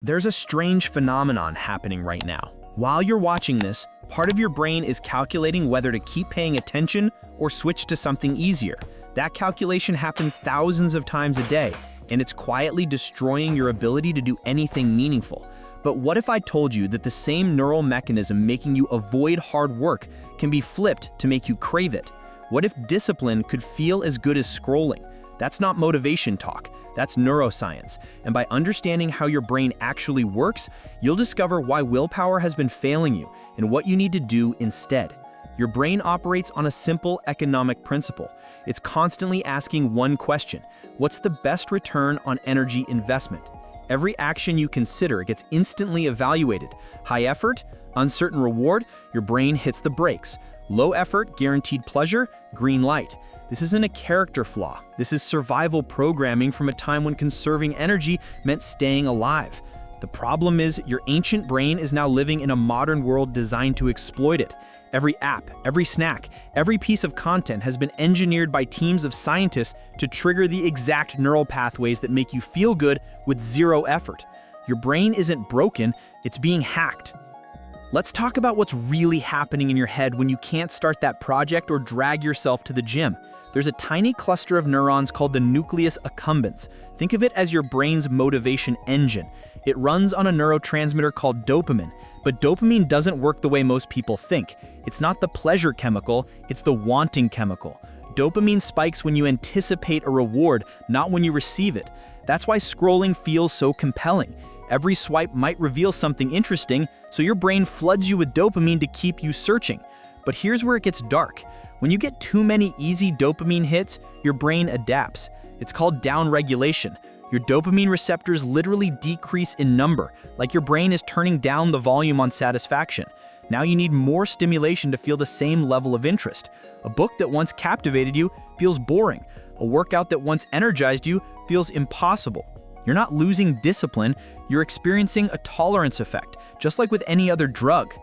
There's a strange phenomenon happening right now. While you're watching this, part of your brain is calculating whether to keep paying attention or switch to something easier. That calculation happens thousands of times a day, and it's quietly destroying your ability to do anything meaningful. But what if I told you that the same neural mechanism making you avoid hard work can be flipped to make you crave it? What if discipline could feel as good as scrolling? That's not motivation talk, that's neuroscience. And by understanding how your brain actually works, you'll discover why willpower has been failing you and what you need to do instead. Your brain operates on a simple economic principle. It's constantly asking one question: what's the best return on energy investment? Every action you consider gets instantly evaluated. High effort, uncertain reward, your brain hits the brakes. Low effort, guaranteed pleasure, green light. This isn't a character flaw. This is survival programming from a time when conserving energy meant staying alive. The problem is your ancient brain is now living in a modern world designed to exploit it. Every app, every snack, every piece of content has been engineered by teams of scientists to trigger the exact neural pathways that make you feel good with zero effort. Your brain isn't broken, it's being hacked. Let's talk about what's really happening in your head when you can't start that project or drag yourself to the gym. There's a tiny cluster of neurons called the nucleus accumbens. Think of it as your brain's motivation engine. It runs on a neurotransmitter called dopamine, but dopamine doesn't work the way most people think. It's not the pleasure chemical, it's the wanting chemical. Dopamine spikes when you anticipate a reward, not when you receive it. That's why scrolling feels so compelling. Every swipe might reveal something interesting, so your brain floods you with dopamine to keep you searching. But here's where it gets dark. When you get too many easy dopamine hits, your brain adapts. It's called downregulation. Your dopamine receptors literally decrease in number, like your brain is turning down the volume on satisfaction. Now you need more stimulation to feel the same level of interest. A book that once captivated you feels boring. A workout that once energized you feels impossible. You're not losing discipline, you're experiencing a tolerance effect, just like with any other drug.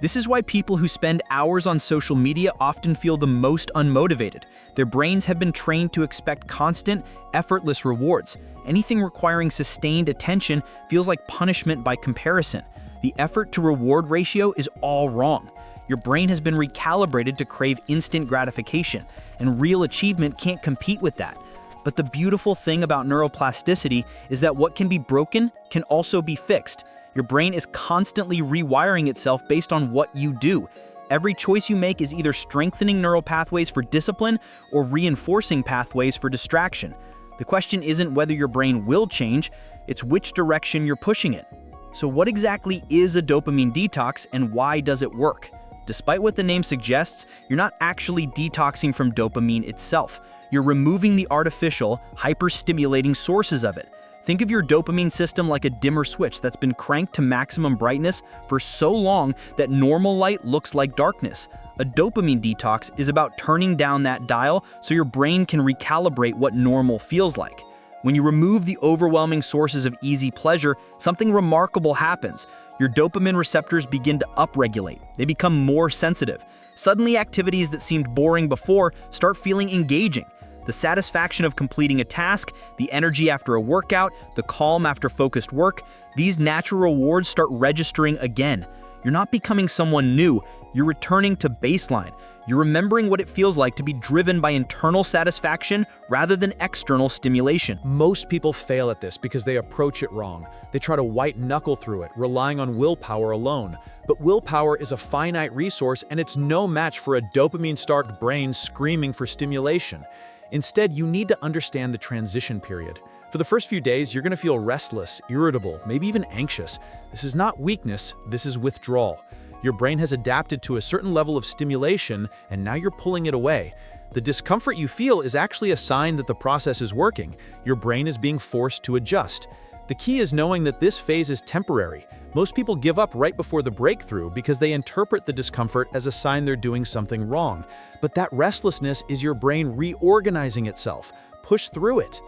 This is why people who spend hours on social media often feel the most unmotivated. Their brains have been trained to expect constant, effortless rewards. Anything requiring sustained attention feels like punishment by comparison. The effort-to-reward ratio is all wrong. Your brain has been recalibrated to crave instant gratification, and real achievement can't compete with that. But the beautiful thing about neuroplasticity is that what can be broken can also be fixed. Your brain is constantly rewiring itself based on what you do. Every choice you make is either strengthening neural pathways for discipline or reinforcing pathways for distraction. The question isn't whether your brain will change, it's which direction you're pushing it. So what exactly is a dopamine detox and why does it work? Despite what the name suggests, you're not actually detoxing from dopamine itself. You're removing the artificial, hyper-stimulating sources of it. Think of your dopamine system like a dimmer switch that's been cranked to maximum brightness for so long that normal light looks like darkness. A dopamine detox is about turning down that dial so your brain can recalibrate what normal feels like. When you remove the overwhelming sources of easy pleasure, something remarkable happens. Your dopamine receptors begin to upregulate. They become more sensitive. Suddenly, activities that seemed boring before start feeling engaging. The satisfaction of completing a task, the energy after a workout, the calm after focused work, these natural rewards start registering again. You're not becoming someone new, you're returning to baseline. You're remembering what it feels like to be driven by internal satisfaction rather than external stimulation. Most people fail at this because they approach it wrong. They try to white-knuckle through it, relying on willpower alone. But willpower is a finite resource, and it's no match for a dopamine-starved brain screaming for stimulation. Instead, you need to understand the transition period. For the first few days, you're going to feel restless, irritable, maybe even anxious. This is not weakness, this is withdrawal. Your brain has adapted to a certain level of stimulation, and now you're pulling it away. The discomfort you feel is actually a sign that the process is working. Your brain is being forced to adjust. The key is knowing that this phase is temporary. Most people give up right before the breakthrough because they interpret the discomfort as a sign they're doing something wrong. But that restlessness is your brain reorganizing itself. Push through it.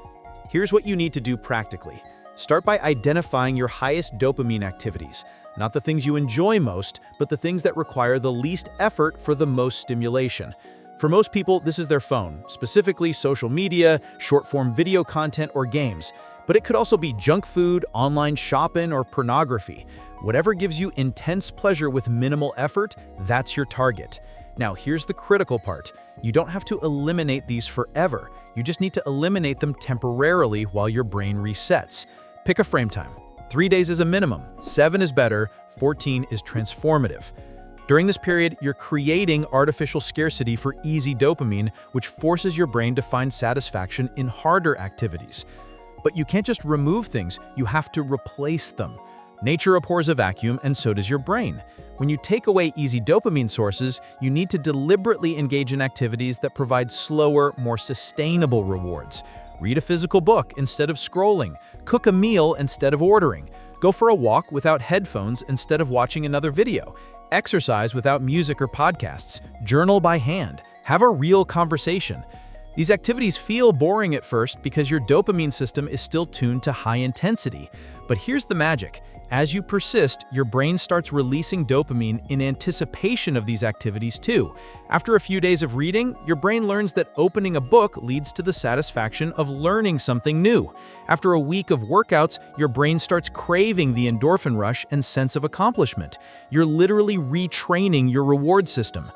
Here's what you need to do practically. Start by identifying your highest dopamine activities. Not the things you enjoy most, but the things that require the least effort for the most stimulation. For most people, this is their phone, specifically social media, short-form video content, or games. But it could also be junk food, online shopping, or pornography. Whatever gives you intense pleasure with minimal effort, that's your target. Now, here's the critical part. You don't have to eliminate these forever. You just need to eliminate them temporarily while your brain resets. Pick a frame time. 3 days is a minimum, 7 is better, 14 is transformative. During this period, you're creating artificial scarcity for easy dopamine, which forces your brain to find satisfaction in harder activities. But you can't just remove things, you have to replace them. Nature abhors a vacuum, and so does your brain. When you take away easy dopamine sources, you need to deliberately engage in activities that provide slower, more sustainable rewards. Read a physical book instead of scrolling. Cook a meal instead of ordering. Go for a walk without headphones instead of watching another video. Exercise without music or podcasts. Journal by hand. Have a real conversation. These activities feel boring at first because your dopamine system is still tuned to high intensity. But here's the magic. As you persist, your brain starts releasing dopamine in anticipation of these activities too. After a few days of reading, your brain learns that opening a book leads to the satisfaction of learning something new. After a week of workouts, your brain starts craving the endorphin rush and sense of accomplishment. You're literally retraining your reward system.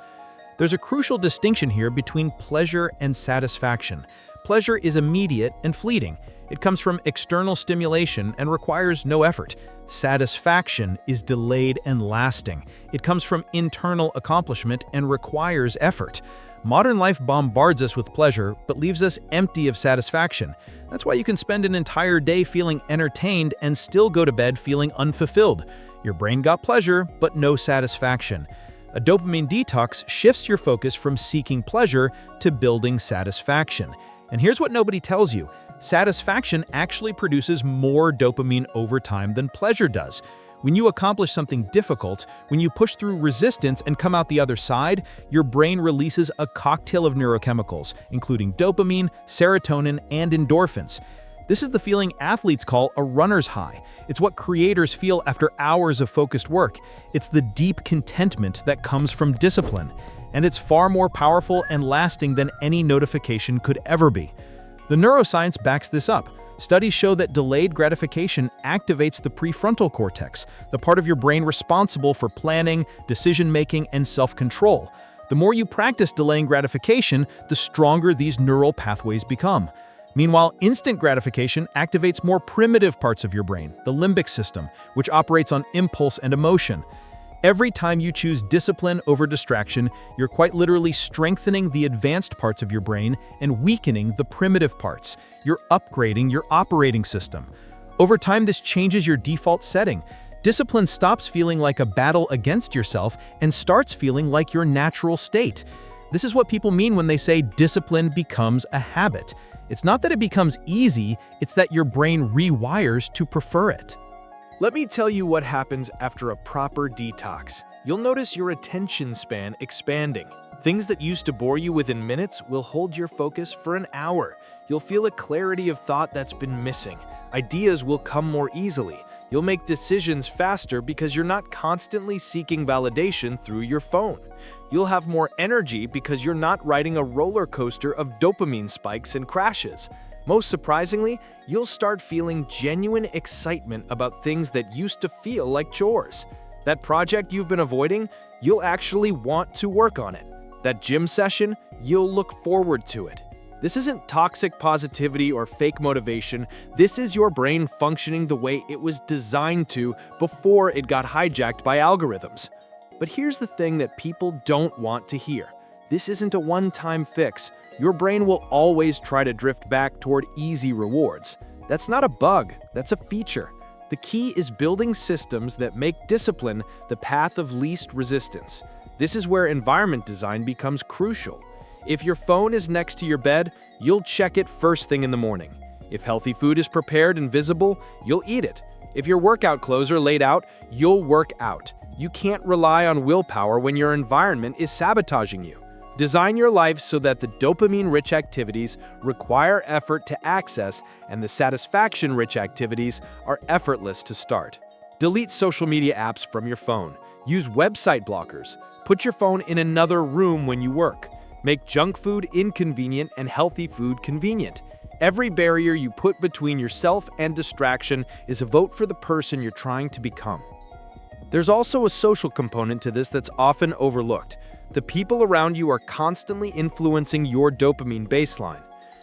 There's a crucial distinction here between pleasure and satisfaction. Pleasure is immediate and fleeting. It comes from external stimulation and requires no effort. Satisfaction is delayed and lasting. It comes from internal accomplishment and requires effort. Modern life bombards us with pleasure, but leaves us empty of satisfaction. That's why you can spend an entire day feeling entertained and still go to bed feeling unfulfilled. Your brain got pleasure, but no satisfaction. A dopamine detox shifts your focus from seeking pleasure to building satisfaction. And here's what nobody tells you. Satisfaction actually produces more dopamine over time than pleasure does. When you accomplish something difficult, when you push through resistance and come out the other side, your brain releases a cocktail of neurochemicals, including dopamine, serotonin, and endorphins. This is the feeling athletes call a runner's high. It's what creators feel after hours of focused work. It's the deep contentment that comes from discipline. And it's far more powerful and lasting than any notification could ever be. The neuroscience backs this up. Studies show that delayed gratification activates the prefrontal cortex, the part of your brain responsible for planning, decision-making, and self-control. The more you practice delaying gratification, the stronger these neural pathways become. Meanwhile, instant gratification activates more primitive parts of your brain, the limbic system, which operates on impulse and emotion. Every time you choose discipline over distraction, you're quite literally strengthening the advanced parts of your brain and weakening the primitive parts. You're upgrading your operating system. Over time, this changes your default setting. Discipline stops feeling like a battle against yourself and starts feeling like your natural state. This is what people mean when they say discipline becomes a habit. It's not that it becomes easy, it's that your brain rewires to prefer it. Let me tell you what happens after a proper detox. You'll notice your attention span expanding. Things that used to bore you within minutes will hold your focus for an hour. You'll feel a clarity of thought that's been missing. Ideas will come more easily. You'll make decisions faster because you're not constantly seeking validation through your phone. You'll have more energy because you're not riding a roller coaster of dopamine spikes and crashes. Most surprisingly, you'll start feeling genuine excitement about things that used to feel like chores. That project you've been avoiding, you'll actually want to work on it. That gym session, you'll look forward to it. This isn't toxic positivity or fake motivation. This is your brain functioning the way it was designed to before it got hijacked by algorithms. But here's the thing that people don't want to hear. This isn't a one-time fix. Your brain will always try to drift back toward easy rewards. That's not a bug, that's a feature. The key is building systems that make discipline the path of least resistance. This is where environment design becomes crucial. If your phone is next to your bed, you'll check it first thing in the morning. If healthy food is prepared and visible, you'll eat it. If your workout clothes are laid out, you'll work out. You can't rely on willpower when your environment is sabotaging you. Design your life so that the dopamine-rich activities require effort to access and the satisfaction-rich activities are effortless to start. Delete social media apps from your phone. Use website blockers. Put your phone in another room when you work. Make junk food inconvenient and healthy food convenient. Every barrier you put between yourself and distraction is a vote for the person you're trying to become. There's also a social component to this that's often overlooked. The people around you are constantly influencing your dopamine baseline.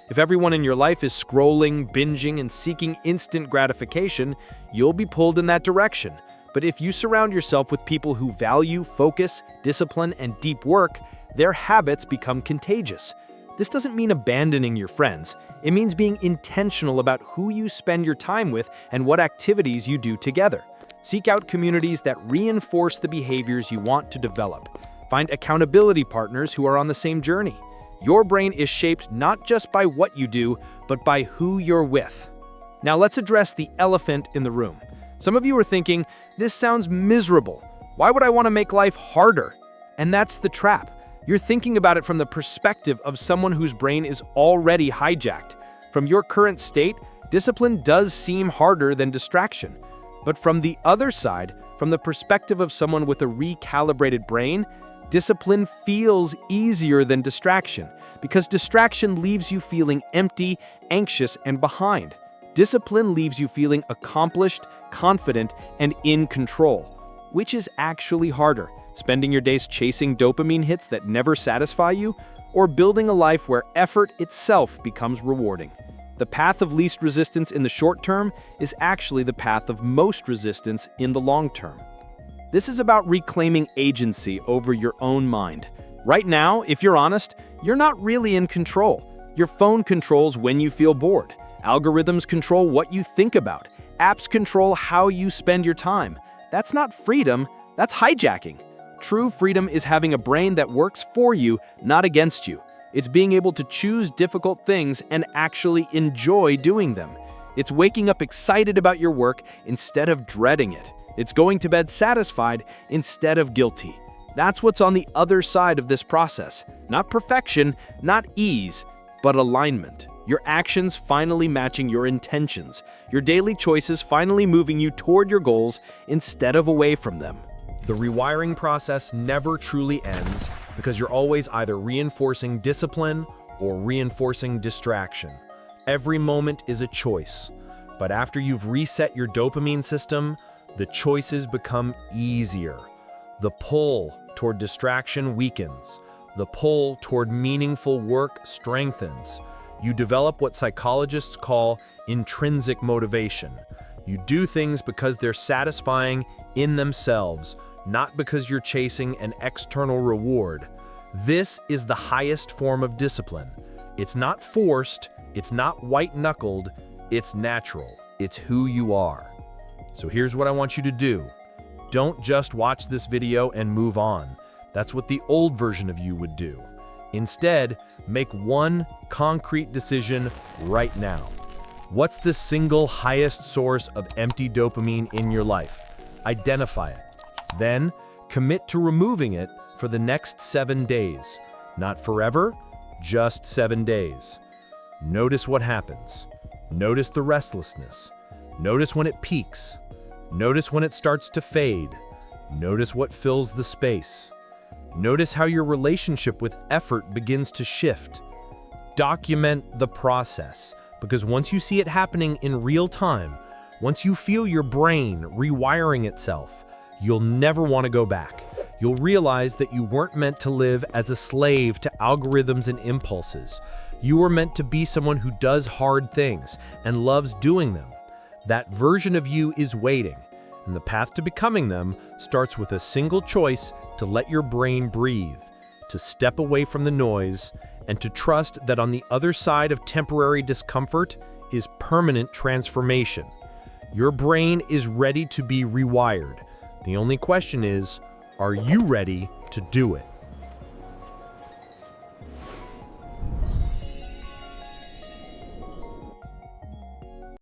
If everyone in your life is scrolling, binging, and seeking instant gratification, you'll be pulled in that direction. But if you surround yourself with people who value focus, discipline, and deep work, their habits become contagious. This doesn't mean abandoning your friends. It means being intentional about who you spend your time with and what activities you do together. Seek out communities that reinforce the behaviors you want to develop. Find accountability partners who are on the same journey. Your brain is shaped not just by what you do, but by who you're with. Now let's address the elephant in the room. Some of you are thinking, this sounds miserable. Why would I want to make life harder? And that's the trap. You're thinking about it from the perspective of someone whose brain is already hijacked. From your current state, discipline does seem harder than distraction. But from the other side, from the perspective of someone with a recalibrated brain, discipline feels easier than distraction, because distraction leaves you feeling empty, anxious, and behind. Discipline leaves you feeling accomplished, confident, and in control. Which is actually harder, spending your days chasing dopamine hits that never satisfy you, or building a life where effort itself becomes rewarding? The path of least resistance in the short term is actually the path of most resistance in the long term. This is about reclaiming agency over your own mind. Right now, if you're honest, you're not really in control. Your phone controls when you feel bored. Algorithms control what you think about. Apps control how you spend your time. That's not freedom, that's hijacking. True freedom is having a brain that works for you, not against you. It's being able to choose difficult things and actually enjoy doing them. It's waking up excited about your work instead of dreading it. It's going to bed satisfied instead of guilty. That's what's on the other side of this process. Not perfection, not ease, but alignment. Your actions finally matching your intentions. Your daily choices finally moving you toward your goals instead of away from them. The rewiring process never truly ends because you're always either reinforcing discipline or reinforcing distraction. Every moment is a choice, but after you've reset your dopamine system, the choices become easier. The pull toward distraction weakens. The pull toward meaningful work strengthens. You develop what psychologists call intrinsic motivation. You do things because they're satisfying in themselves, not because you're chasing an external reward. This is the highest form of discipline. It's not forced, it's not white-knuckled, it's natural. It's who you are. So here's what I want you to do. Don't just watch this video and move on. That's what the old version of you would do. Instead, make one concrete decision right now. What's the single highest source of empty dopamine in your life? Identify it. Then, commit to removing it for the next 7 days. Not forever, just 7 days. Notice what happens. Notice the restlessness. Notice when it peaks. Notice when it starts to fade. Notice what fills the space. Notice how your relationship with effort begins to shift. Document the process, because once you see it happening in real time, once you feel your brain rewiring itself, you'll never want to go back. You'll realize that you weren't meant to live as a slave to algorithms and impulses. You were meant to be someone who does hard things and loves doing them. That version of you is waiting, and the path to becoming them starts with a single choice to let your brain breathe, to step away from the noise, and to trust that on the other side of temporary discomfort is permanent transformation. Your brain is ready to be rewired. The only question is, are you ready to do it?